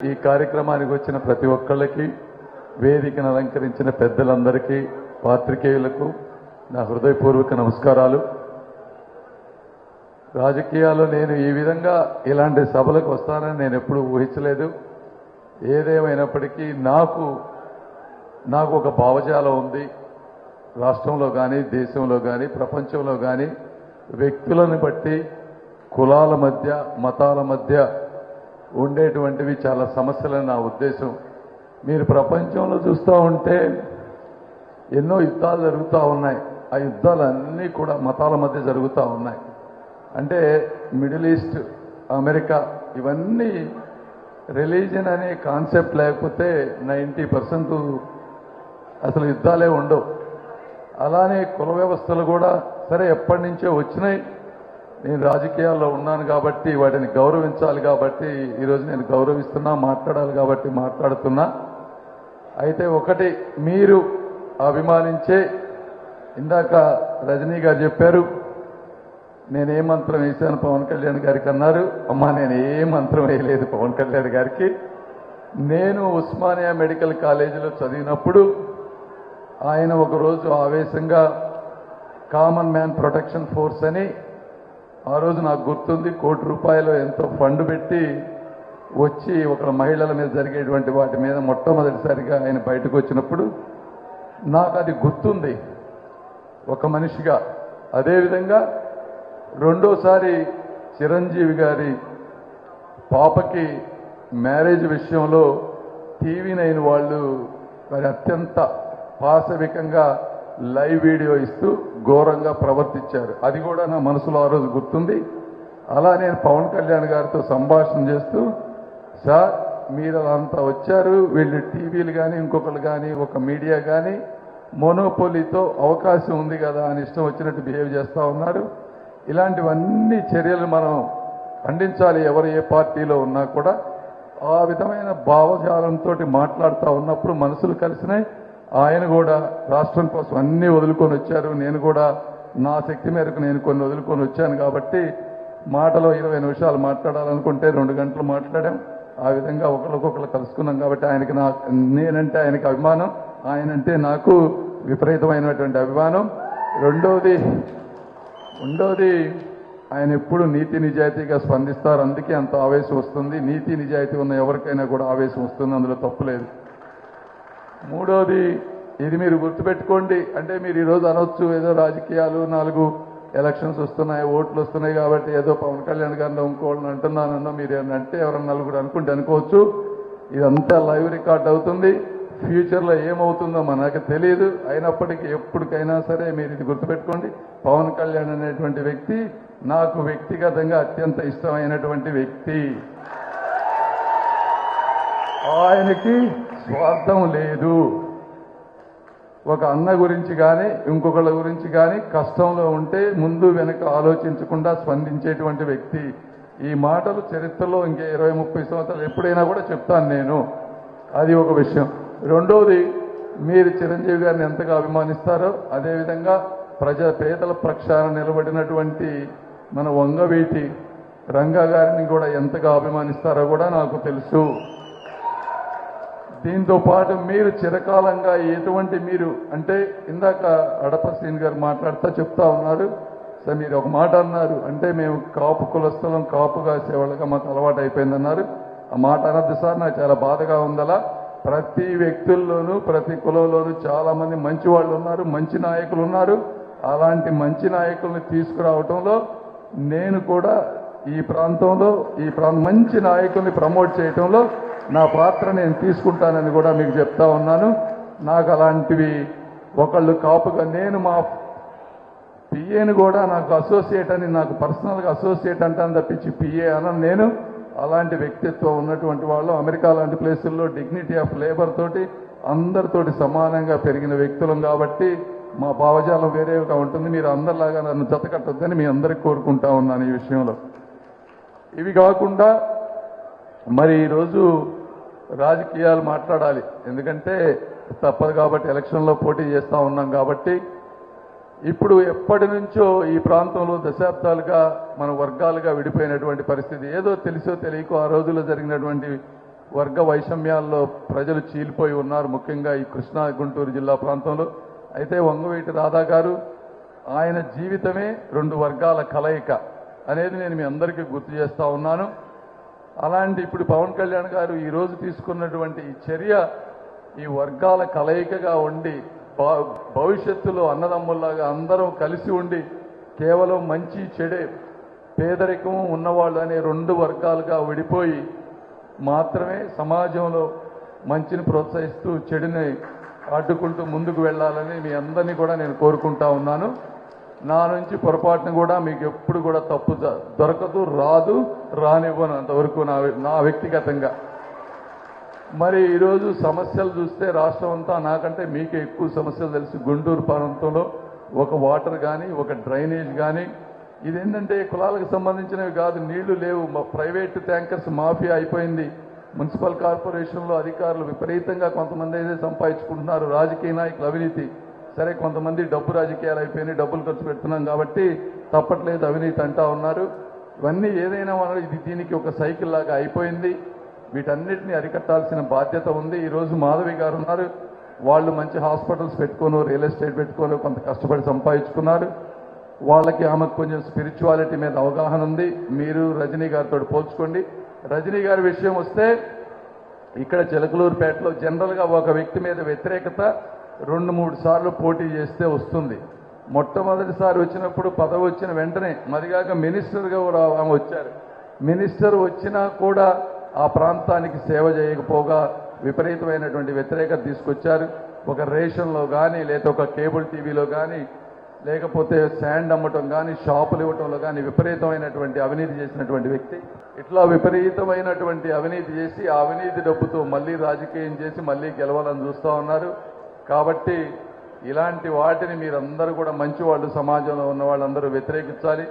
ఈ కార్యక్రమానికి వచ్చిన ప్రతి ఒక్కళ్ళకి, వేదికను అలంకరించిన పెద్దలందరికీ, పాత్రికేయులకు నా హృదయపూర్వక నమస్కారాలు. రాజకీయాల్లో నేను ఈ విధంగా ఇలాంటి సభలకు వస్తానని నేను ఎప్పుడూ ఊహించలేదు. ఏదేమైనప్పటికీ నాకు ఒక భావజాలం ఉంది. రాష్ట్రంలో కానీ, దేశంలో కానీ, ప్రపంచంలో కానీ వ్యక్తులను బట్టి, కులాల మధ్య, మతాల మధ్య ఉండేటువంటివి చాలా సమస్యలని నా ఉద్దేశం. మీరు ప్రపంచంలో చూస్తూ ఉంటే ఎన్నో యుద్ధాలు జరుగుతూ ఉన్నాయి. ఆ యుద్ధాలన్నీ కూడా మతాల మధ్య జరుగుతూ ఉన్నాయి. అంటే మిడిల్ ఈస్ట్, అమెరికా ఇవన్నీ రిలీజన్ అనే కాన్సెప్ట్ లేకపోతే 90% అసలు యుద్ధాలే ఉండవు. అలానే కుల వ్యవస్థలు కూడా సరే ఎప్పటి నుంచో వచ్చినాయి. నేను రాజకీయాల్లో ఉన్నాను కాబట్టి వాటిని గౌరవించాలి కాబట్టి ఈరోజు నేను గౌరవిస్తున్నా, మాట్లాడాలి కాబట్టి మాట్లాడుతున్నా. అయితే ఒకటి, మీరు అభిమానించే, ఇందాక రజనీ గారు చెప్పారు నేనే మంత్రం వేశాను పవన్ కళ్యాణ్ గారికి అన్నారు. అమ్మా, నేను ఏ మంత్రం వేయలేదు పవన్ కళ్యాణ్ గారికి. నేను ఉస్మానియా మెడికల్ కాలేజీలో చదివినప్పుడు ఆయన ఒకరోజు ఆవేశంగా కామన్ మ్యాన్ ప్రొటెక్షన్ ఫోర్స్ అని, ఆ రోజు నాకు గుర్తుంది, ₹1 కోటి ఎంతో ఫండ్ పెట్టి వచ్చి ఒక మహిళల మీద జరిగేటువంటి వాటి మీద మొట్టమొదటిసారిగా ఆయన బయటకు వచ్చినప్పుడు నాకు అది గుర్తుంది ఒక మనిషిగా. అదేవిధంగా రెండోసారి చిరంజీవి గారి పాపకి మ్యారేజ్ విషయంలో TV9 వాళ్ళు మరి అత్యంత పాశవికంగా లైవ్ వీడియో ఇస్తూ ఘోరంగా ప్రవర్తించారు. అది కూడా నా మనసులో ఆ రోజు గుర్తుంది. అలా నేను పవన్ కళ్యాణ్ గారితో సంభాషణ చేస్తూ, సార్ మీరు అంతా వచ్చారు, వీళ్ళు టీవీలు కానీ ఇంకొకరు కానీ ఒక మీడియా కానీ మోనోపోలీతో అవకాశం ఉంది కదా అని ఇష్టం వచ్చినట్టు బిహేవ్ చేస్తూ ఉన్నారు. ఇలాంటివన్నీ చర్యలు మనం ఖండించాలి. ఎవరు ఏ పార్టీలో ఉన్నా కూడా ఆ విధమైన భావజాలంతో మాట్లాడుతూ ఉన్నప్పుడు మనసులు కలిసినాయి. ఆయన కూడా రాష్ట్రం కోసం అన్నీ వదులుకొని వచ్చారు. నేను కూడా నా శక్తి మేరకు నేను కొన్ని వదులుకొని వచ్చాను కాబట్టి మాటలో 20 నిమిషాలు మాట్లాడాలనుకుంటే 2 గంటలు మాట్లాడాం. ఆ విధంగా ఒకరికొకరు కలుసుకున్నాం కాబట్టి ఆయనకి నేనంటే ఆయనకి అభిమానం, ఆయనంటే నాకు విపరీతమైనటువంటి అభిమానం. రెండోది ఆయన ఎప్పుడు నీతి నిజాయితీగా స్పందిస్తారు. అందుకే అంత ఆవేశం వస్తుంది. నీతి నిజాయితీ ఉన్న ఎవరికైనా కూడా ఆవేశం వస్తుంది, అందులో తప్పులేదు. మూడోది, ఇది మీరు గుర్తుపెట్టుకోండి. అంటే మీరు ఈరోజు అనొచ్చు ఏదో రాజకీయాలు 4 ఎలక్షన్స్ వస్తున్నాయి, ఓట్లు వస్తున్నాయి కాబట్టి ఏదో పవన్ కళ్యాణ్ గారిని ఇంకోళ్ళని అంటున్నానన్నా మీరు అంటే ఎవరన్నా నలుగురు అనుకుంటే అనుకోవచ్చు. ఇదంతా లైవ్ రికార్డ్ అవుతుంది. ఫ్యూచర్లో ఏమవుతుందో మనకు తెలియదు. అయినప్పటికీ ఎప్పటికైనా సరే మీరు ఇది గుర్తుపెట్టుకోండి, పవన్ కళ్యాణ్ అనేటువంటి వ్యక్తి నాకు వ్యక్తిగతంగా అత్యంత ఇష్టమైనటువంటి వ్యక్తి. ఆయనకి స్వార్థం లేదు. ఒక అన్న గురించి కానీ ఇంకొకళ్ళ గురించి కానీ కష్టంలో ఉంటే ముందు వెనక ఆలోచించకుండా స్పందించేటువంటి వ్యక్తి. ఈ మాటలు చరిత్రలో ఇంకే 20-30 సంవత్సరాలు ఎప్పుడైనా కూడా చెప్తాను నేను. అది ఒక విషయం. రెండోది, మీరు చిరంజీవి గారిని ఎంతగా అభిమానిస్తారో అదేవిధంగా పేదల పక్షాన నిలబడినటువంటి మన వంగవీటి రంగా గారిని కూడా ఎంతగా అభిమానిస్తారో కూడా నాకు తెలుసు. దీంతో పాటు మీరు చిరకాలంగా మీరు అంటే ఇందాక అడప శ్రీని గారు మాట్లాడుతూ చెప్తా ఉన్నారు. సార్ మీరు ఒక మాట అన్నారు, అంటే మేము కాపు కులస్థలం కాపు కాసేవాళ్ళగా మాకు అలవాటు అయిపోయిందన్నారు. ఆ మాట అనద్దు సార్, నాకు చాలా బాధగా ఉందలా. ప్రతి వ్యక్తుల్లోనూ ప్రతి కులంలోనూ చాలా మంది మంచి వాళ్ళు ఉన్నారు, మంచి నాయకులు ఉన్నారు. అలాంటి మంచి నాయకుల్ని తీసుకురావటంలో నేను కూడా ఈ ప్రాంతంలో మంచి నాయకుల్ని ప్రమోట్ చేయటంలో నా పాత్ర నేను తీసుకుంటానని కూడా మీకు చెప్తా ఉన్నాను. నాకు అలాంటివి ఒకళ్ళు కాపుగా, నేను మా పిఏని కూడా నాకు అసోసియేట్ అని, నాకు పర్సనల్గా అసోసియేట్ అంటాను తప్పించి పిఏ అనను నేను. అలాంటి వ్యక్తిత్వం ఉన్నటువంటి వాళ్ళు అమెరికా లాంటి ప్లేసుల్లో డిగ్నిటీ ఆఫ్ లేబర్ తోటి అందరితోటి సమానంగా పెరిగిన వ్యక్తులం కాబట్టి మా భావజాలం వేరేగా ఉంటుంది. మీరు అందరిలాగా నన్ను జతకట్టొద్దని మీ అందరికీ కోరుకుంటా ఉన్నాను ఈ విషయంలో. ఇవి కాకుండా మరి ఈరోజు రాజకీయాలు మాట్లాడాలి, ఎందుకంటే తప్పదు కాబట్టి ఎలక్షన్లో పోటీ చేస్తూ ఉన్నాం కాబట్టి. ఇప్పుడు ఎప్పటి నుంచో ఈ ప్రాంతంలో దశాబ్దాలుగా మన వర్గాలుగా విడిపోయినటువంటి పరిస్థితి. ఏదో తెలుసో తెలియకో ఆ రోజుల్లో జరిగినటువంటి వర్గ వైషమ్యాల్లో ప్రజలు చీలిపోయి ఉన్నారు, ముఖ్యంగా ఈ కృష్ణా గుంటూరు జిల్లా ప్రాంతంలో. అయితే వంగవీటి రాధా గారు ఆయన జీవితమే రెండు వర్గాల కలయిక అనేది నేను మీ అందరికీ గుర్తు చేస్తా ఉన్నాను. అలాంటి ఇప్పుడు పవన్ కళ్యాణ్ గారు ఈరోజు తీసుకున్నటువంటి ఈ చర్య ఈ వర్గాల కలయికగా ఉండి భవిష్యత్తులో అన్నదమ్ముల్లాగా అందరం కలిసి ఉండి కేవలం మంచి చెడే పేదరికం ఉన్నవాళ్ళు అనే రెండు వర్గాలుగా విడిపోయి మాత్రమే సమాజంలో మంచిని ప్రోత్సహిస్తూ చెడుని అడ్డుకుంటూ ముందుకు వెళ్ళాలని మీ అందరినీ కూడా నేను కోరుకుంటా ఉన్నాను. నా నుంచి పొరపాటును కూడా మీకు ఎప్పుడు కూడా తప్పు దొరకదు, రాదు, రానివ్వను అంతవరకు నా వ్యక్తిగతంగా. మరి ఈరోజు సమస్యలు చూస్తే రాష్ట్రం అంతా నాకంటే మీకే ఎక్కువ సమస్యలు తెలుసు. గుంటూరు ప్రాంతంలో ఒక వాటర్ కానీ ఒక డ్రైనేజ్ కానీ ఇదేంటంటే కులాలకు సంబంధించినవి కాదు, నీళ్లు లేవు, ప్రైవేటు ట్యాంకర్స్ మాఫియా అయిపోయింది. మున్సిపల్ కార్పొరేషన్లో అధికారులు విపరీతంగా కొంతమంది అయితే సంపాదించుకుంటున్నారు, రాజకీయ నాయకులు అవినీతి. సరే కొంతమంది డబ్బు రాజకీయాలు అయిపోయినాయి, డబ్బులు ఖర్చు పెడుతున్నాం కాబట్టి తప్పట్లేదు అవినీతి అంటా ఉన్నారు. ఇవన్నీ ఏదైనా ఇది దీనికి ఒక సైకిల్ లాగా అయిపోయింది. వీటన్నిటిని అరికట్టాల్సిన బాధ్యత ఉంది. ఈరోజు మాధవి గారు ఉన్నారు, వాళ్ళు మంచి హాస్పిటల్స్ పెట్టుకోను, రియల్ ఎస్టేట్ పెట్టుకోను, కొంత కష్టపడి సంపాదించుకున్నారు. వాళ్ళకి ఆమెకు కొంచెం స్పిరిచువాలిటీ మీద అవగాహన ఉంది. మీరు రజనీ గారితో పోల్చుకోండి. రజనీ గారి విషయం వస్తే ఇక్కడ చిలకలూరుపేటలో జనరల్గా ఒక వ్యక్తి మీద వ్యతిరేకత 2-3 సార్లు పోటీ చేస్తే వస్తుంది. మొట్టమొదటిసారి వచ్చినప్పుడు పదవి వచ్చిన వెంటనే మరిగాక మినిస్టర్గా కూడా ఆమె వచ్చారు. మినిస్టర్ వచ్చినా కూడా ఆ ప్రాంతానికి సేవ చేయకపోగా విపరీతమైనటువంటి వ్యతిరేకత తీసుకొచ్చారు. ఒక రేషన్లో కానీ లేదా ఒక కేబుల్ టీవీలో కానీ లేకపోతే శాండ్ అమ్మటం కానీ షాపులు ఇవ్వటంలో కానీ విపరీతమైనటువంటి అవినీతి చేసినటువంటి వ్యక్తి. ఇట్లా విపరీతమైనటువంటి అవినీతి చేసి ఆ అవినీతి డబ్బుతో మళ్ళీ రాజకీయం చేసి మళ్ళీ గెలవాలని చూస్తూ ఉన్నారు. కాబట్టి ఇలాంటి వాటిని మీరందరూ కూడా మంచి వాళ్ళు, సమాజంలో ఉన్న వాళ్ళందరూ వ్యతిరేకించాలి.